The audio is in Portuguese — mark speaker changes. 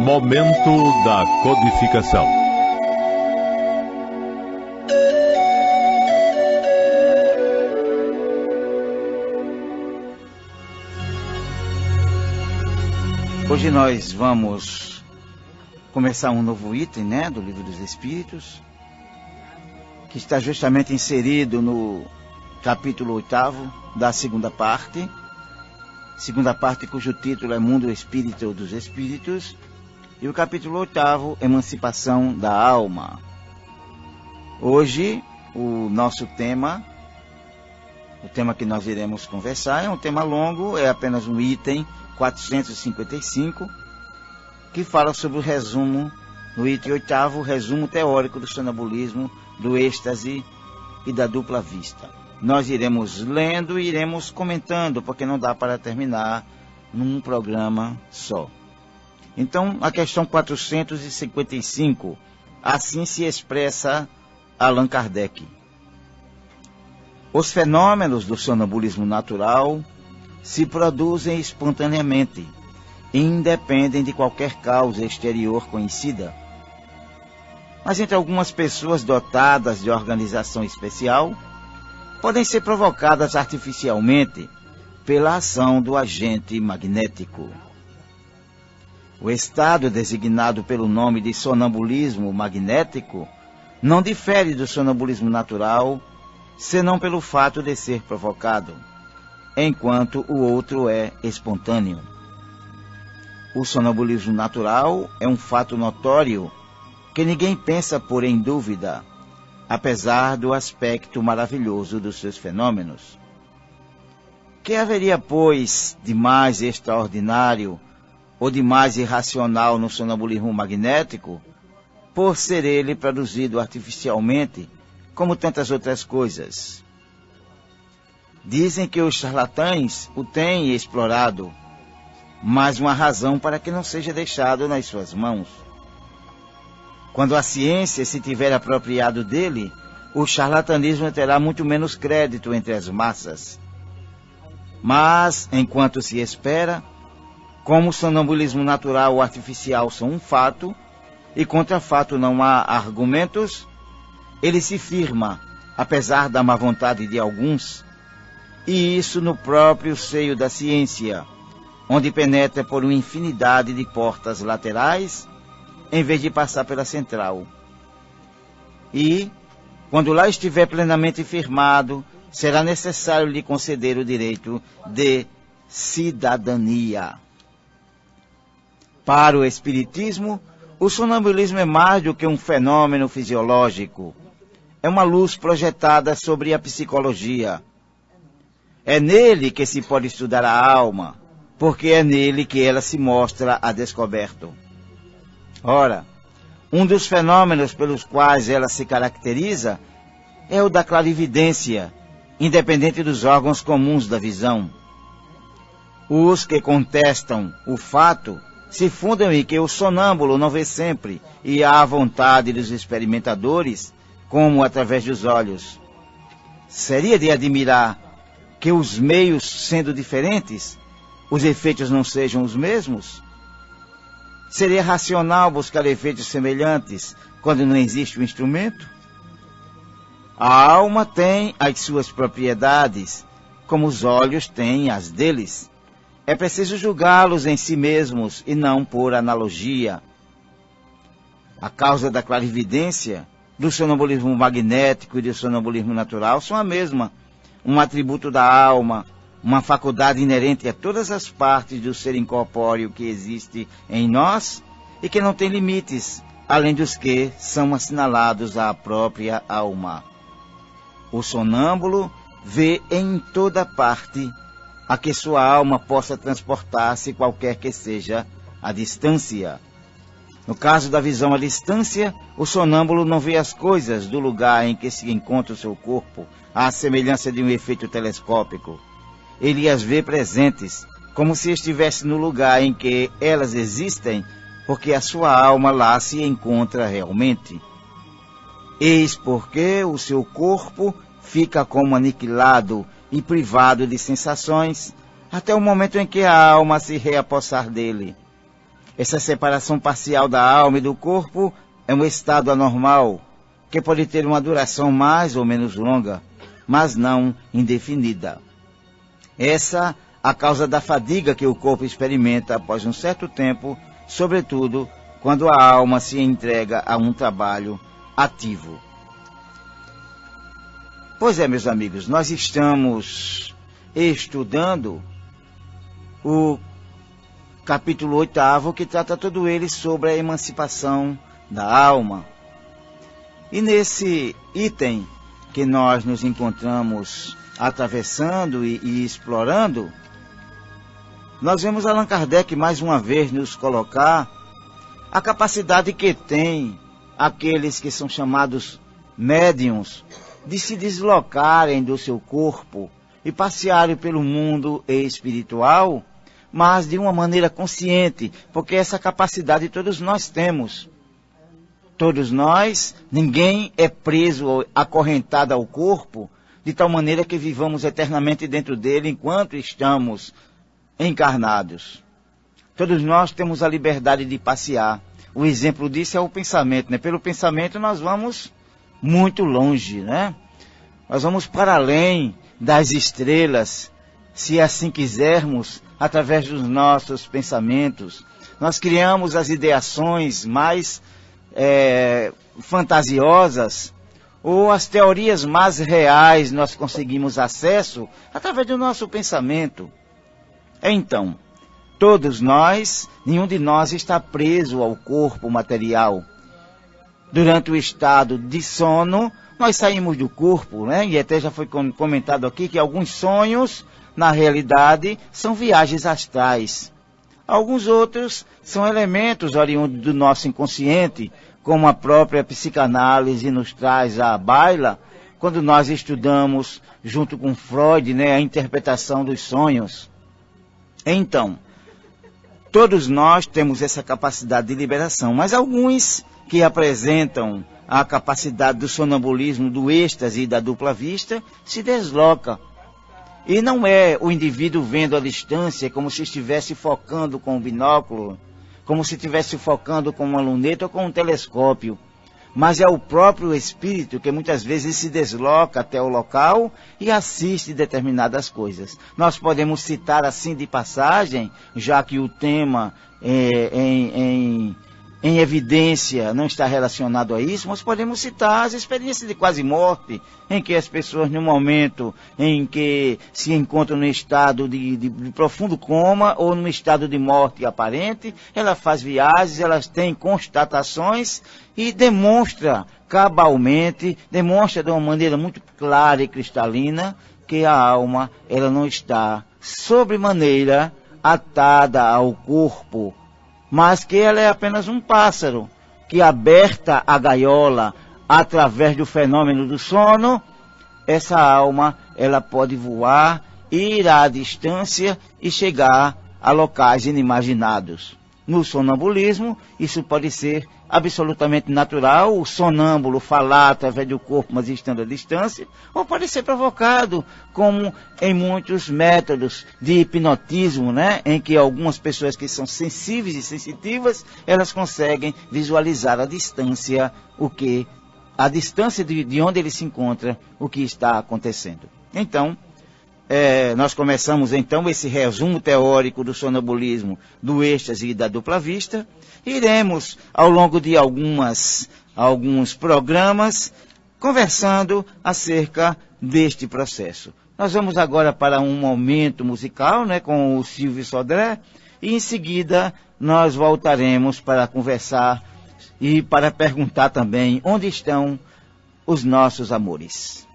Speaker 1: Momento da codificação.
Speaker 2: Hoje nós vamos começar um novo item, do Livro dos Espíritos, que está justamente inserido no capítulo 8º da segunda parte cujo título é Mundo Espírito dos Espíritos, e o capítulo 8º, Emancipação da Alma. Hoje, o nosso tema, o tema que nós iremos conversar, é um tema longo, é apenas um item 455, que fala sobre o resumo, no item 8º, resumo teórico do sonambulismo, do êxtase e da dupla vista. Nós iremos lendo e iremos comentando, porque não dá para terminar num programa só. Então, a questão 455, assim se expressa Allan Kardec. Os fenômenos do sonambulismo natural se produzem espontaneamente e independem de qualquer causa exterior conhecida. Mas entre algumas pessoas dotadas de organização especial, podem ser provocadas artificialmente pela ação do agente magnético. O estado designado pelo nome de sonambulismo magnético não difere do sonambulismo natural, senão pelo fato de ser provocado, enquanto o outro é espontâneo. O sonambulismo natural é um fato notório que ninguém pensa pôr em dúvida, apesar do aspecto maravilhoso dos seus fenômenos. Que haveria, pois, de mais extraordinário ou de mais irracional no sonambulismo magnético, por ser ele produzido artificialmente, como tantas outras coisas? Dizem que os charlatães o têm explorado, mas uma razão para que não seja deixado nas suas mãos. Quando a ciência se tiver apropriado dele, o charlatanismo terá muito menos crédito entre as massas. Mas, enquanto se espera, como o sonambulismo natural ou artificial são um fato, e contra fato não há argumentos, ele se firma, apesar da má vontade de alguns, e isso no próprio seio da ciência, onde penetra por uma infinidade de portas laterais, em vez de passar pela central. E, quando lá estiver plenamente firmado, será necessário lhe conceder o direito de cidadania. Para o Espiritismo, o sonambulismo é mais do que um fenômeno fisiológico. É uma luz projetada sobre a psicologia. É nele que se pode estudar a alma, porque é nele que ela se mostra a descoberto. Ora, um dos fenômenos pelos quais ela se caracteriza é o da clarividência, independente dos órgãos comuns da visão. Os que contestam o fato se fundam em que o sonâmbulo não vê sempre e à vontade dos experimentadores, como através dos olhos. Seria de admirar que os meios sendo diferentes, os efeitos não sejam os mesmos? Seria racional buscar efeitos semelhantes quando não existe o instrumento? A alma tem as suas propriedades, como os olhos têm as deles. É preciso julgá-los em si mesmos e não por analogia. A causa da clarividência, do sonambulismo magnético e do sonambulismo natural são a mesma, um atributo da alma, uma faculdade inerente a todas as partes do ser incorpóreo que existe em nós e que não tem limites, além dos que são assinalados à própria alma. O sonâmbulo vê em toda parte a que sua alma possa transportar-se qualquer que seja a distância. No caso da visão à distância, o sonâmbulo não vê as coisas do lugar em que se encontra o seu corpo, à semelhança de um efeito telescópico. Ele as vê presentes, como se estivesse no lugar em que elas existem, porque a sua alma lá se encontra realmente. Eis porque o seu corpo fica como aniquilado e privado de sensações, até o momento em que a alma se reapossar dele. Essa separação parcial da alma e do corpo é um estado anormal, que pode ter uma duração mais ou menos longa, mas não indefinida. Essa a causa da fadiga que o corpo experimenta após um certo tempo, sobretudo quando a alma se entrega a um trabalho ativo. Pois é, meus amigos, nós estamos estudando o capítulo 8º, que trata todo ele sobre a emancipação da alma. E nesse item que nós nos encontramos atravessando e explorando, nós vemos Allan Kardec mais uma vez nos colocar a capacidade que tem aqueles que são chamados médiuns de se deslocarem do seu corpo e passearem pelo mundo espiritual, mas de uma maneira consciente, porque essa capacidade todos nós temos. Todos nós, ninguém é preso, acorrentado ao corpo, de tal maneira que vivamos eternamente dentro dele enquanto estamos encarnados. Todos nós temos a liberdade de passear. O exemplo disso é o pensamento, né? Pelo pensamento nós vamos muito longe, né? Nós vamos para além das estrelas, se assim quisermos, através dos nossos pensamentos. Nós criamos as ideações mais fantasiosas, ou as teorias mais reais nós conseguimos acesso através do nosso pensamento. Então, todos nós, nenhum de nós está preso ao corpo material. Durante o estado de sono, nós saímos do corpo, né? E até já foi comentado aqui que alguns sonhos, na realidade, são viagens astrais. Alguns outros são elementos oriundos do nosso inconsciente, como a própria psicanálise nos traz à baila, quando nós estudamos, junto com Freud, né, a interpretação dos sonhos. Então, todos nós temos essa capacidade de liberação, mas alguns que apresentam a capacidade do sonambulismo, do êxtase e da dupla vista, se desloca. E não é o indivíduo vendo a distância como se estivesse focando com um binóculo, como se estivesse focando com uma luneta ou com um telescópio, mas é o próprio espírito que muitas vezes se desloca até o local e assiste determinadas coisas. Nós podemos citar assim de passagem, já que o tema em evidência não está relacionado a isso, mas podemos citar as experiências de quase morte, em que as pessoas, no momento em que se encontram no estado de profundo coma ou no estado de morte aparente, ela faz viagens, elas têm constatações e demonstra cabalmente, demonstra de uma maneira muito clara e cristalina que a alma ela não está sobremaneira atada ao corpo, mas que ela é apenas um pássaro, que aberta a gaiola através do fenômeno do sono, essa alma ela pode voar, ir à distância e chegar a locais inimaginados. No sonambulismo, isso pode ser absolutamente natural, o sonâmbulo falar através do corpo, mas estando à distância, ou pode ser provocado, como em muitos métodos de hipnotismo, né, em que algumas pessoas que são sensíveis e sensitivas, elas conseguem visualizar à distância a distância de onde ele se encontra, o que está acontecendo. Então, nós começamos então esse resumo teórico do sonambulismo, do êxtase e da dupla vista. Iremos, ao longo de alguns programas, conversando acerca deste processo. Nós vamos agora para um momento musical, né, com o Silvio Sodré, e em seguida nós voltaremos para conversar e para perguntar também onde estão os nossos amores.